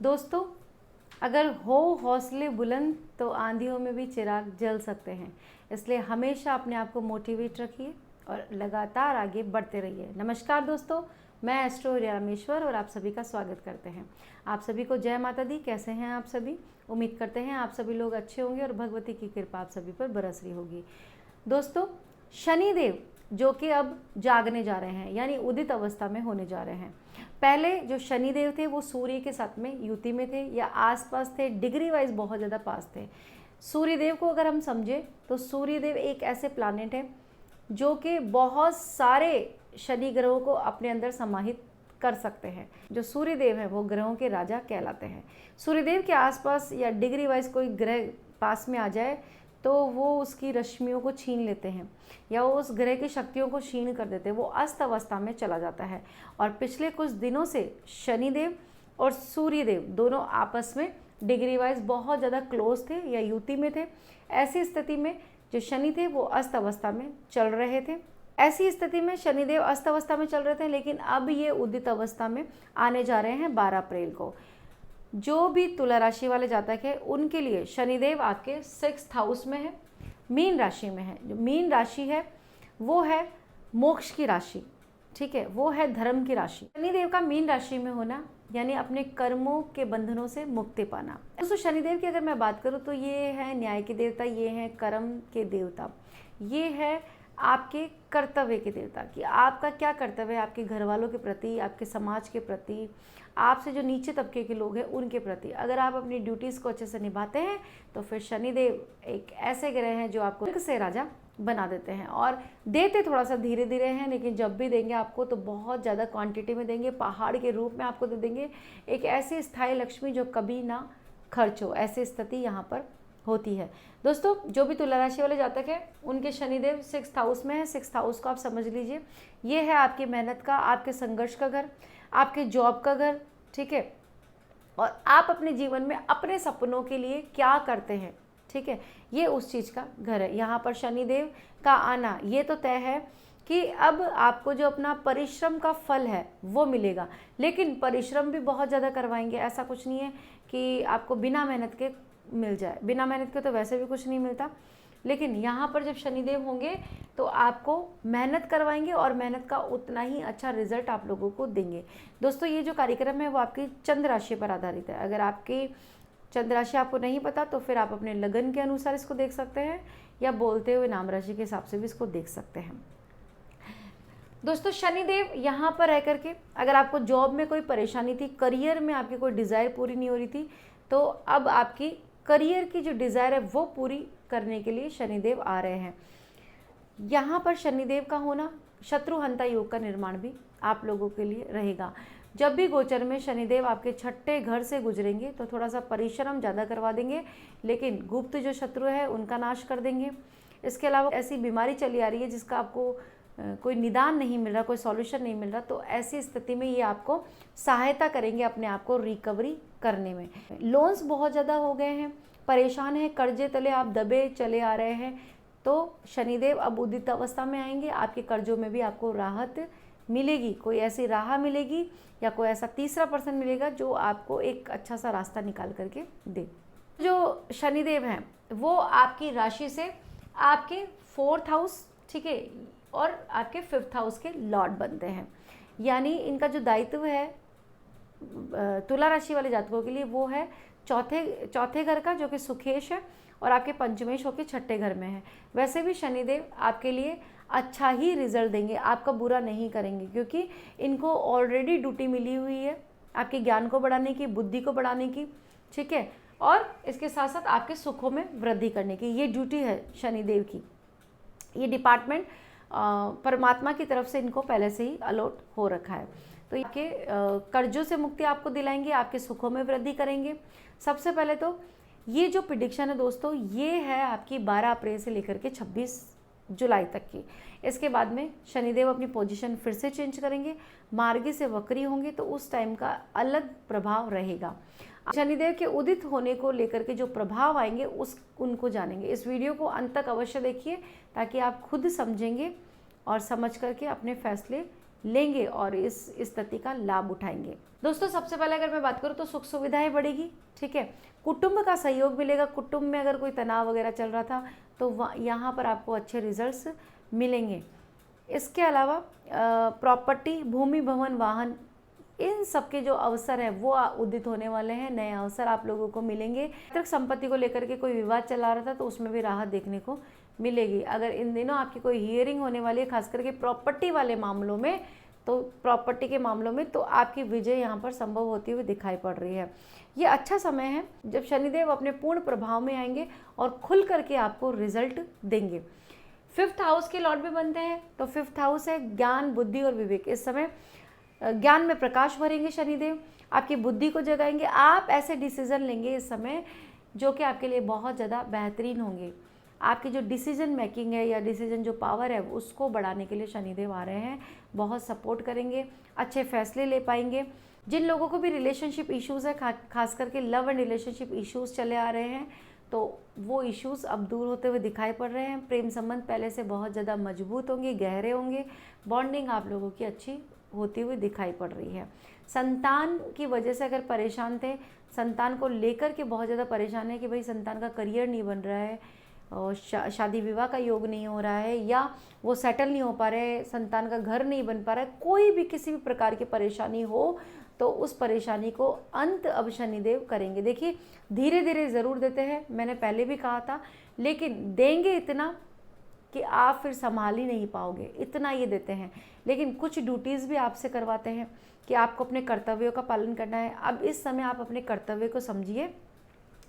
दोस्तों, अगर हो हौसले बुलंद तो आंधियों में भी चिराग जल सकते हैं। इसलिए हमेशा अपने आप को मोटिवेट रखिए और लगातार आगे बढ़ते रहिए। नमस्कार दोस्तों, मैं एस्ट्रो रामेश्वर और आप सभी का स्वागत करते हैं। आप सभी को जय माता दी। कैसे हैं आप सभी? उम्मीद करते हैं आप सभी लोग अच्छे होंगे और भगवती की कृपा आप सभी पर बरस रही होगी। दोस्तों, शनिदेव जो कि अब जागने जा रहे हैं, यानी उदित अवस्था में होने जा रहे हैं। पहले जो शनिदेव थे वो सूर्य के साथ में युति में थे या आसपास थे, डिग्री वाइज बहुत ज़्यादा पास थे। सूर्यदेव को अगर हम समझें तो सूर्यदेव एक ऐसे प्लानेट है जो कि बहुत सारे शनि ग्रहों को अपने अंदर समाहित कर सकते हैं। जो सूर्यदेव हैं वो ग्रहों के राजा कहलाते हैं। सूर्यदेव के आसपास या डिग्री वाइज कोई ग्रह पास में आ जाए तो वो उसकी रश्मियों को छीन लेते हैं या वो उस ग्रह की शक्तियों को क्षीण कर देते हैं। वो अस्त अवस्था में चला जाता है। और पिछले कुछ दिनों से शनिदेव और सूर्यदेव दोनों आपस में डिग्री वाइज बहुत ज़्यादा क्लोज थे या युति में थे। ऐसी स्थिति में जो शनि थे वो अस्त अवस्था में चल रहे थे। ऐसी स्थिति में शनिदेव अस्त अवस्था में चल रहे थे, लेकिन अब ये उदित अवस्था में आने जा रहे हैं 12 अप्रैल को। जो भी तुला राशि वाले जातक है उनके लिए शनिदेव आपके 6th हाउस में है, मीन राशि में है। जो मीन राशि है वो है मोक्ष की राशि, ठीक है, वो है धर्म की राशि। शनिदेव का मीन राशि में होना यानी अपने कर्मों के बंधनों से मुक्ति पाना। दोस्तों, शनिदेव की अगर मैं बात करूँ तो ये है न्याय के देवता, ये है कर्म के देवता, ये है आपके कर्तव्य के देवता कि आपका क्या कर्तव्य है आपके घर वालों के प्रति, आपके समाज के प्रति, आपसे जो नीचे तबके के लोग हैं उनके प्रति। अगर आप अपनी ड्यूटीज़ को अच्छे से निभाते हैं तो फिर शनिदेव एक ऐसे ग्रह हैं जो आपको से राजा बना देते हैं। और देते थोड़ा सा धीरे धीरे हैं, लेकिन जब भी देंगे आपको तो बहुत ज़्यादा क्वांटिटी में देंगे, पहाड़ के रूप में आपको दे देंगे। एक ऐसी स्थायी लक्ष्मी जो कभी ना खर्च हो, ऐसी स्थिति यहाँ पर होती है। दोस्तों, जो भी तुला राशि वाले जातक हैं उनके शनिदेव 6th हाउस में है। 6th हाउस को आप समझ लीजिए, ये है आपकी मेहनत का, आपके संघर्ष का घर, आपके जॉब का घर, ठीक है, और आप अपने जीवन में अपने सपनों के लिए क्या करते हैं, ठीक है, ये उस चीज़ का घर है। यहाँ पर शनिदेव का आना ये तो तय है कि अब आपको जो अपना परिश्रम का फल है वो मिलेगा, लेकिन परिश्रम भी बहुत ज़्यादा करवाएंगे। ऐसा कुछ नहीं है कि आपको बिना मेहनत के मिल जाए। बिना मेहनत के तो वैसे भी कुछ नहीं मिलता, लेकिन यहाँ पर जब शनिदेव होंगे तो आपको मेहनत करवाएंगे और मेहनत का उतना ही अच्छा रिजल्ट आप लोगों को देंगे। दोस्तों, ये जो कार्यक्रम है वो आपकी चंद्र राशि पर आधारित है। अगर आपकी चंद्र राशि आपको नहीं पता तो फिर आप अपने लगन के अनुसार इसको देख सकते हैं या बोलते हुए नाम राशि के हिसाब से भी इसको देख सकते हैं। दोस्तों, शनिदेव यहाँ पर रह करके अगर आपको जॉब में कोई परेशानी थी, करियर में आपकी कोई डिज़ायर पूरी नहीं हो रही थी, तो अब आपकी करियर की जो डिज़ायर है वो पूरी करने के लिए शनिदेव आ रहे हैं। यहाँ पर शनिदेव का होना शत्रुहंता योग का निर्माण भी आप लोगों के लिए रहेगा। जब भी गोचर में शनिदेव आपके 6ठे घर से गुजरेंगे तो थोड़ा सा परिश्रम ज़्यादा करवा देंगे, लेकिन गुप्त जो शत्रु है उनका नाश कर देंगे। इसके अलावा ऐसी बीमारी चली आ रही है जिसका आपको कोई निदान नहीं मिल रहा, कोई सॉल्यूशन नहीं मिल रहा, तो ऐसी स्थिति में ये आपको सहायता करेंगे अपने आप को रिकवरी करने में। लोन्स बहुत ज़्यादा हो गए हैं, परेशान हैं, कर्जे तले आप दबे चले आ रहे हैं, तो शनिदेव अब उदित अवस्था में आएंगे, आपके कर्जों में भी आपको राहत मिलेगी। कोई ऐसी राह मिलेगी या कोई ऐसा तीसरा पर्सन मिलेगा जो आपको एक अच्छा सा रास्ता निकाल करके दे। जो शनिदेव हैं वो आपकी राशि से आपके 4th हाउस, ठीक है, और आपके 5th हाउस के लॉर्ड बनते हैं। यानी इनका जो दायित्व है तुला राशि वाले जातकों के लिए वो है चौथे घर का, जो कि सुखेश है, और आपके पंचमेश होकर 6ठे घर में है। वैसे भी शनिदेव आपके लिए अच्छा ही रिजल्ट देंगे, आपका बुरा नहीं करेंगे, क्योंकि इनको ऑलरेडी ड्यूटी मिली हुई है आपके ज्ञान को बढ़ाने की, बुद्धि को बढ़ाने की, ठीक है, और इसके साथ साथ आपके सुखों में वृद्धि करने की। ये ड्यूटी है शनिदेव की, ये डिपार्टमेंट परमात्मा की तरफ से इनको पहले से ही अलॉट हो रखा है। तो आपके कर्जों से मुक्ति आपको दिलाएंगे, आपके सुखों में वृद्धि करेंगे। सबसे पहले तो ये जो प्रिडिक्शन है दोस्तों, ये है आपकी 12 अप्रैल से लेकर के 26 जुलाई तक की। इसके बाद में शनिदेव अपनी पोजीशन फिर से चेंज करेंगे, मार्गी से वक्री होंगे, तो उस टाइम का अलग प्रभाव रहेगा। शनिदेव के उदित होने को लेकर के जो प्रभाव आएंगे उनको जानेंगे। इस वीडियो को अंत तक अवश्य देखिए ताकि आप खुद समझेंगे और समझ करके अपने फैसले लेंगे और इस स्थिति का लाभ उठाएंगे। दोस्तों सबसे पहले अगर मैं बात करूँ तो सुख सुविधाएं बढ़ेगी, ठीक है। कुटुंब का सहयोग मिलेगा, कुटुंब में अगर कोई तनाव वगैरह चल रहा था तो यहाँ पर आपको अच्छे रिजल्ट्स मिलेंगे। इसके अलावा प्रॉपर्टी, भूमि, भवन, वाहन, इन सब के जो अवसर है वो उदित होने वाले हैं, नए अवसर आप लोगों को मिलेंगे। पैतृक संपत्ति को लेकर के कोई विवाद चला रहा था तो उसमें भी राहत देखने को मिलेगी। अगर इन दिनों आपकी कोई हियरिंग होने वाली है खास करके प्रॉपर्टी वाले मामलों में, तो प्रॉपर्टी के मामलों में तो आपकी विजय यहाँ पर संभव होती हुई दिखाई पड़ रही है। ये अच्छा समय है जब शनिदेव अपने पूर्ण प्रभाव में आएंगे और खुल करके आपको रिजल्ट देंगे। 5th हाउस के लॉर्ड भी बनते हैं, तो 5th हाउस है ज्ञान, बुद्धि और विवेक। इस समय ज्ञान में प्रकाश भरेंगे शनिदेव, आपकी बुद्धि को जगाएंगे, आप ऐसे डिसीजन लेंगे इस समय जो कि आपके लिए बहुत ज़्यादा बेहतरीन होंगे। आपकी जो डिसीजन मेकिंग है या डिसीजन जो पावर है उसको बढ़ाने के लिए शनिदेव आ रहे हैं, बहुत सपोर्ट करेंगे, अच्छे फैसले ले पाएंगे। जिन लोगों को भी रिलेशनशिप इश्यूज़ है, खास करके लव एंड रिलेशनशिप इश्यूज़ चले आ रहे हैं, तो वो इश्यूज़ अब दूर होते हुए दिखाई पड़ रहे हैं। प्रेम संबंध पहले से बहुत ज़्यादा मजबूत होंगे, गहरे होंगे, बॉन्डिंग आप लोगों की अच्छी होती हुई दिखाई पड़ रही है। संतान की वजह से अगर परेशान थे, संतान को लेकर के बहुत ज़्यादा परेशान है कि भाई संतान का करियर नहीं बन रहा है और शादी विवाह का योग नहीं हो रहा है या वो सेटल नहीं हो पा रहे, संतान का घर नहीं बन पा रहा है, कोई भी किसी भी प्रकार की परेशानी हो तो उस परेशानी को अंत अब शनिदेव करेंगे। देखिए धीरे धीरे ज़रूर देते हैं, मैंने पहले भी कहा था, लेकिन देंगे इतना कि आप फिर संभाल ही नहीं पाओगे, इतना ये देते हैं। लेकिन कुछ ड्यूटीज़ भी आपसे करवाते हैं कि आपको अपने कर्तव्यों का पालन करना है। अब इस समय आप अपने कर्तव्य को समझिए।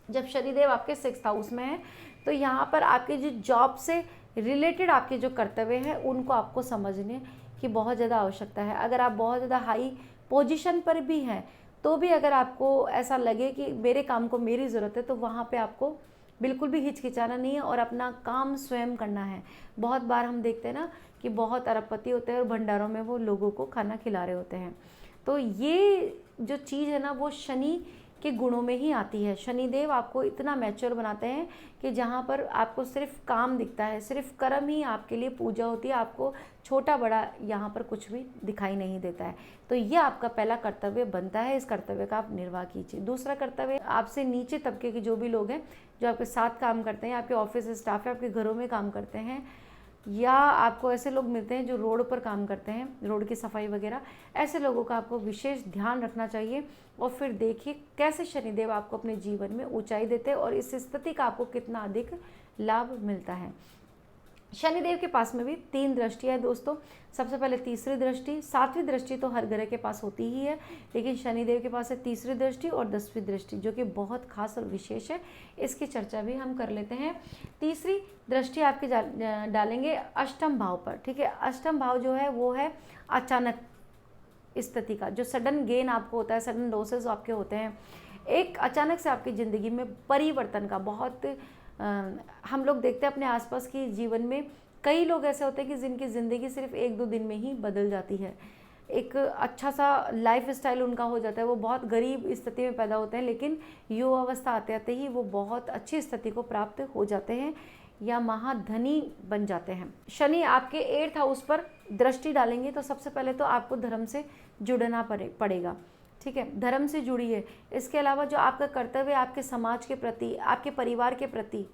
जब शनिदेव आपके 6th हाउस में है तो यहाँ पर आपके जो जॉब से रिलेटेड आपके जो कर्तव्य हैं उनको आपको समझने की बहुत ज़्यादा आवश्यकता है। अगर आप बहुत ज़्यादा हाई पोजीशन पर भी हैं तो भी अगर आपको ऐसा लगे कि मेरे काम को मेरी ज़रूरत है तो वहाँ पे आपको बिल्कुल भी हिचकिचाना नहीं है और अपना काम स्वयं करना है। बहुत बार हम देखते हैं ना कि बहुत अरबपति होते हैं और भंडारों में वो लोगों को खाना खिला रहे होते हैं। तो ये जो चीज़ है ना वो शनि के गुणों में ही आती है। शनिदेव आपको इतना मैच्योर बनाते हैं कि जहाँ पर आपको सिर्फ काम दिखता है, सिर्फ कर्म ही आपके लिए पूजा होती है, आपको छोटा बड़ा यहाँ पर कुछ भी दिखाई नहीं देता है। तो ये आपका पहला कर्तव्य बनता है, इस कर्तव्य का आप निर्वाह कीजिए। दूसरा कर्तव्य, आपसे नीचे तबके के जो भी लोग हैं जो आपके साथ काम करते हैं, आपके ऑफिस स्टाफ है, आपके घरों में काम करते हैं, या आपको ऐसे लोग मिलते हैं जो रोड पर काम करते हैं, रोड की सफाई वगैरह, ऐसे लोगों का आपको विशेष ध्यान रखना चाहिए। और फिर देखिए कैसे शनिदेव आपको अपने जीवन में ऊंचाई देते हैं और इस स्थिति का आपको कितना अधिक लाभ मिलता है। शनिदेव के पास में भी 3 दृष्टियाँ है दोस्तों। सबसे पहले तीसरी दृष्टि, 7वीं दृष्टि तो हर ग्रह के पास होती ही है, लेकिन शनिदेव के पास है तीसरी दृष्टि और 10वीं दृष्टि जो कि बहुत खास और विशेष है। इसकी चर्चा भी हम कर लेते हैं। तीसरी दृष्टि आपकी डालेंगे अष्टम भाव पर, ठीक है। अष्टम भाव जो है वो है अचानक स्थिति का, जो सडन गेन आपको होता है, सडन लॉसेस आपके होते हैं, एक अचानक से आपकी ज़िंदगी में परिवर्तन का बहुत हम लोग देखते हैं अपने आसपास की जीवन में कई लोग ऐसे होते हैं कि जिनकी ज़िंदगी सिर्फ 1-2 दिन में ही बदल जाती है। एक अच्छा सा लाइफ स्टाइल उनका हो जाता है, वो बहुत गरीब स्थिति में पैदा होते हैं लेकिन युवावस्था आते आते ही वो बहुत अच्छी स्थिति को प्राप्त हो जाते हैं या महाधनी बन जाते हैं। शनि आपके 8th हाउस पर दृष्टि डालेंगे तो सबसे पहले तो आपको धर्म से जुड़ना पड़ेगा, ठीक है, धर्म से जुड़िए। इसके अलावा जो आपका कर्तव्य आपके समाज के प्रति, आपके परिवार के प्रति,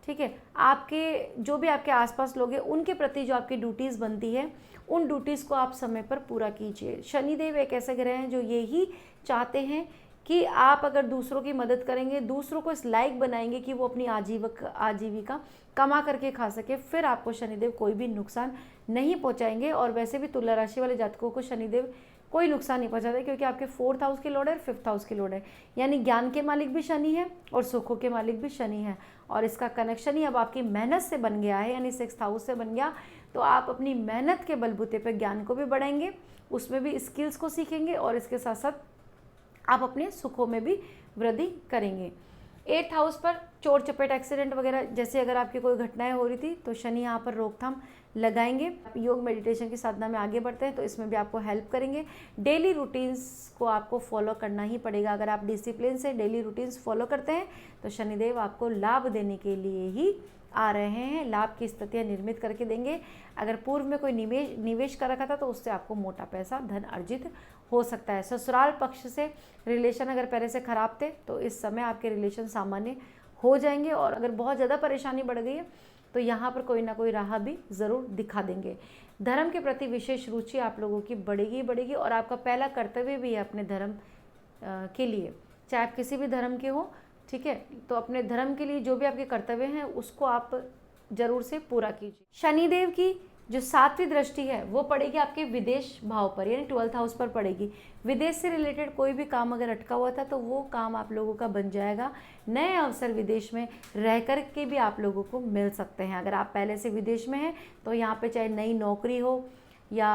ठीक है, आपके जो भी आपके आसपास लोग हैं उनके प्रति जो आपकी ड्यूटीज़ बनती है उन ड्यूटीज़ को आप समय पर पूरा कीजिए। शनिदेव एक ऐसे ग्रह हैं जो यही चाहते हैं कि आप अगर दूसरों की मदद करेंगे, दूसरों को इस लायक बनाएंगे कि वो अपनी आजीविका कमा करके खा सके, फिर आपको शनिदेव कोई भी नुकसान नहीं पहुंचाएंगे। और वैसे भी तुला राशि वाले जातकों को शनिदेव कोई नुकसान नहीं पहुंचाता क्योंकि आपके 4th हाउस के लॉर्ड है और 5th हाउस के लॉर्ड है, यानी ज्ञान के मालिक भी शनि है और सुखों के मालिक भी शनि है। और इसका कनेक्शन ही अब आपकी मेहनत से बन गया है, यानी 6th हाउस से बन गया, तो आप अपनी मेहनत के बलबूते पर ज्ञान को भी बढ़ाएंगे, उसमें भी स्किल्स को सीखेंगे और इसके साथ साथ आप अपने सुखों में भी वृद्धि करेंगे। 8th हाउस पर चोट चपेट एक्सीडेंट वगैरह जैसे अगर आपकी कोई घटनाएं हो रही थी तो शनि यहाँ पर रोकथाम लगाएंगे। योग मेडिटेशन की साधना में आगे बढ़ते हैं तो इसमें भी आपको हेल्प करेंगे। डेली रूटीन्स को आपको फॉलो करना ही पड़ेगा। अगर आप डिसिप्लिन से डेली रूटीन्स फॉलो करते हैं तो शनिदेव आपको लाभ देने के लिए ही आ रहे हैं, लाभ की स्थितियाँ निर्मित करके देंगे। अगर पूर्व में कोई निवेश कर रखा था तो उससे आपको मोटा पैसा धन अर्जित हो सकता है। ससुराल पक्ष से रिलेशन अगर पहले से खराब थे तो इस समय आपके रिलेशन सामान्य हो जाएंगे, और अगर बहुत ज़्यादा परेशानी बढ़ गई है तो यहाँ पर कोई ना कोई राह भी ज़रूर दिखा देंगे। धर्म के प्रति विशेष रुचि आप लोगों की बढ़ेगी, और आपका पहला कर्तव्य भी है अपने धर्म के लिए, चाहे आप किसी भी धर्म के हो, ठीक है, तो अपने धर्म के लिए जो भी आपके कर्तव्य हैं उसको आप जरूर से पूरा कीजिए। शनिदेव की जो 7वीं दृष्टि है वो पड़ेगी आपके विदेश भाव पर, यानी 12th हाउस पर पड़ेगी। विदेश से रिलेटेड कोई भी काम अगर अटका हुआ था तो वो काम आप लोगों का बन जाएगा। नए अवसर विदेश में रह कर के भी आप लोगों को मिल सकते हैं। अगर आप पहले से विदेश में हैं तो यहाँ पे चाहे नई नौकरी हो या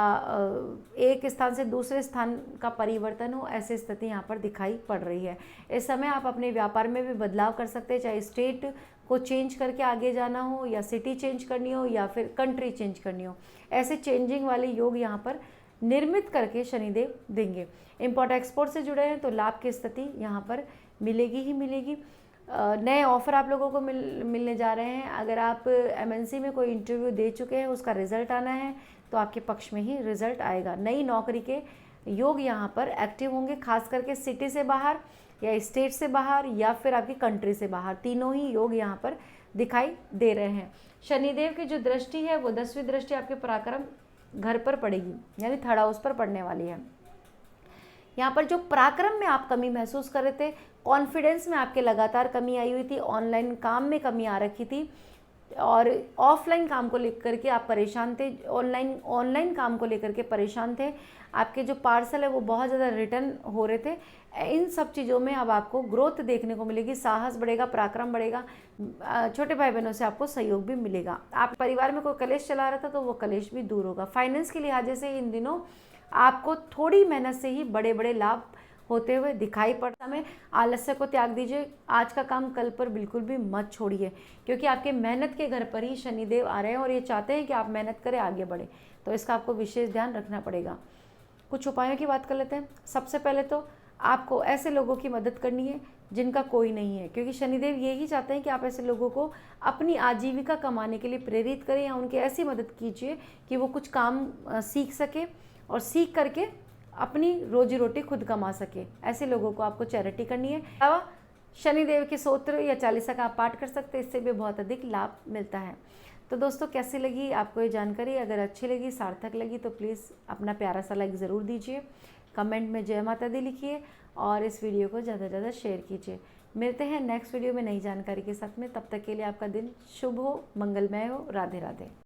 एक स्थान से दूसरे स्थान का परिवर्तन हो, ऐसी स्थिति यहाँ पर दिखाई पड़ रही है। इस समय आप अपने व्यापार में भी बदलाव कर सकते हैं, चाहे स्टेट को चेंज करके आगे जाना हो या सिटी चेंज करनी हो या फिर कंट्री चेंज करनी हो। ऐसे चेंजिंग वाले योग यहाँ पर निर्मित करके शनिदेव देंगे। इम्पोर्ट एक्सपोर्ट से जुड़े हैं तो लाभ की स्थिति यहाँ पर मिलेगी ही मिलेगी। नए ऑफ़र आप लोगों को मिलने जा रहे हैं। अगर आप MNC में कोई इंटरव्यू दे चुके हैं, उसका रिज़ल्ट आना है तो आपके पक्ष में ही रिज़ल्ट आएगा। नई नौकरी के योग यहाँ पर एक्टिव होंगे, खास करके सिटी से बाहर या स्टेट से बाहर या फिर आपकी कंट्री से बाहर, तीनों ही योग यहाँ पर दिखाई दे रहे हैं। शनिदेव की जो दृष्टि है वो 10वीं दृष्टि आपके पराक्रम घर पर पड़ेगी, यानी 3rd हाउस पर पड़ने वाली है। यहाँ पर जो पराक्रम में आप कमी महसूस कर रहे थे, कॉन्फिडेंस में आपके लगातार कमी आई हुई थी, ऑनलाइन काम में कमी आ रखी थी और ऑफलाइन काम को लेकर के आप परेशान थे, ऑनलाइन काम को लेकर के परेशान थे, आपके जो पार्सल है वो बहुत ज़्यादा रिटर्न हो रहे थे। इन सब चीज़ों में अब आपको ग्रोथ देखने को मिलेगी, साहस बढ़ेगा, पराक्रम बढ़ेगा, छोटे भाई बहनों से आपको सहयोग भी मिलेगा। आप परिवार में कोई कलेश चला रहा था तो वो कलेश भी दूर होगा। फाइनेंस के लिहाज से इन दिनों आपको थोड़ी मेहनत से ही बड़े बड़े लाभ होते हुए दिखाई पड़ता है। आलस्य को त्याग दीजिए, आज का काम कल पर बिल्कुल भी मत छोड़िए, क्योंकि आपके मेहनत के घर पर ही शनिदेव आ रहे हैं और ये चाहते हैं कि आप मेहनत करें, आगे बढ़े, तो इसका आपको विशेष ध्यान रखना पड़ेगा। कुछ उपायों की बात कर लेते हैं। सबसे पहले तो आपको ऐसे लोगों की मदद करनी है जिनका कोई नहीं है, क्योंकि शनिदेव यही चाहते हैं कि आप ऐसे लोगों को अपनी आजीविका कमाने के लिए प्रेरित करें या उनकी ऐसी मदद कीजिए कि वो कुछ काम सीख सके और सीख करके अपनी रोजी रोटी खुद कमा सके। ऐसे लोगों को आपको चैरिटी करनी है। अलावा शनिदेव के स्तोत्र या चालीसा का आप पाठ कर सकते हैं, इससे भी बहुत अधिक लाभ मिलता है। तो दोस्तों, कैसी लगी आपको ये जानकारी? अगर अच्छी लगी, सार्थक लगी तो प्लीज़ अपना प्यारा सा लाइक ज़रूर दीजिए, कमेंट में जय माता दी लिखिए और इस वीडियो को ज़्यादा से ज़्यादा शेयर कीजिए। मिलते हैं नेक्स्ट वीडियो में नई जानकारी के साथ में। तब तक के लिए आपका दिन शुभ हो, मंगलमय हो। राधे राधे।